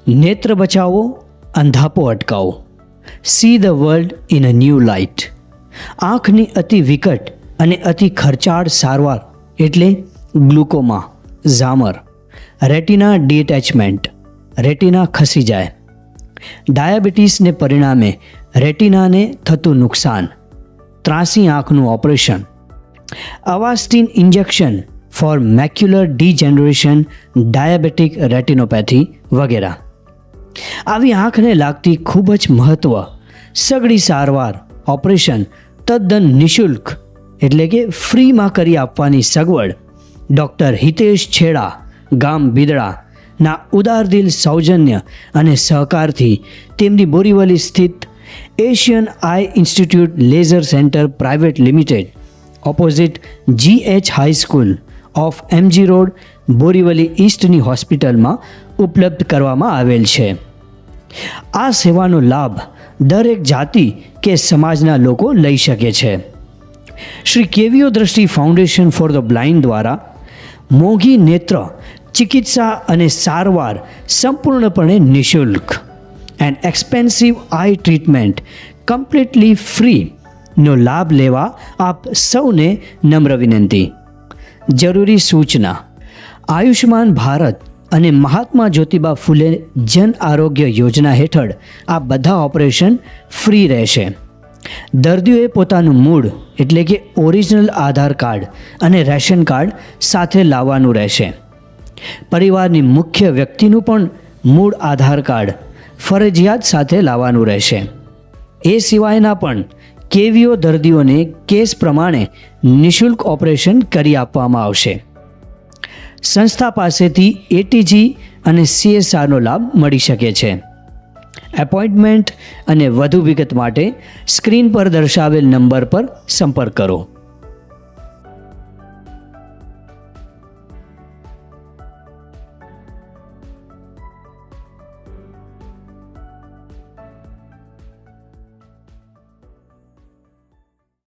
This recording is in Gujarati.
નેત્ર બચાવો, અંધાપો અટકાવો. See the world in a new light. આંખની અતિ વિકટ અને અતિ ખર્ચાળ સારવાર એટલે ગ્લુકોમા, ઝામર, રેટિના ડિટેચમેન્ટ, રેટિના ખસી જાય, ડાયાબિટીસને પરિણામે રેટિનાને થતું નુકસાન, ત્રાંસી આંખનું operation, Avastin injection for macular degeneration, diabetic retinopathy વગેરે. આવી આંખને લાગતી ખૂબ જ મહત્ત્વ સઘળી સારવાર, ઓપરેશન તદ્દન નિઃશુલ્ક એટલે કે ફ્રીમાં કરી આપવાની સગવડ ડૉક્ટર હિતેશ છેડા, ગામ બિદડાના ઉદારદિલ સૌજન્ય અને સહકારથી તેમની બોરીવલી સ્થિત Asian eye institute laser centre private limited, opposite GH high school off MG road, Borivali ઈસ્ટની હોસ્પિટલમાં ઉપલબ્ધ કરવામાં આવેલ છે. આ સેવાનો લાભ દરેક જાતિ કે સમાજના લોકો લઈ શકે છે. શ્રી કેવીઓ દ્રષ્ટિ ફાઉન્ડેશન ફોર ધ બ્લાઇન્ડ દ્વારા મોંઘી નેત્ર ચિકિત્સા અને સારવાર સંપૂર્ણપણે નિઃશુલ્ક and expensive eye treatment completely ફ્રીનો લાભ લેવા આપ સૌને નમ્ર વિનંતી. જરૂરી સૂચના: આયુષ્માન ભારત અને મહાત્મા જ્યોતિબા ફૂલે જન આરોગ્ય યોજના હેઠળ આ બધા ઓપરેશન ફ્રી રહેશે. દર્દીઓએ પોતાનું મૂળ એટલે કે ઓરિજિનલ આધાર કાર્ડ અને રેશન કાર્ડ સાથે લાવવાનું રહેશે. પરિવારની મુખ્ય વ્યક્તિનું પણ મૂળ આધાર કાર્ડ ફરજિયાત સાથે લાવવાનું રહેશે. એ સિવાયના પણ કેવીઓ દર્દીઓને કેસ પ્રમાણે નિઃશુલ્ક ઓપરેશન કરી આપવામાં આવશે. સંસ્થા પાસેથી ATG અને CSRનો લાભ મળી શકે છે. એપોઇન્ટમેન્ટ અને વધુ વિગત માટે સ્ક્રીન પર દર્શાવેલ નંબર પર સંપર્ક કરો.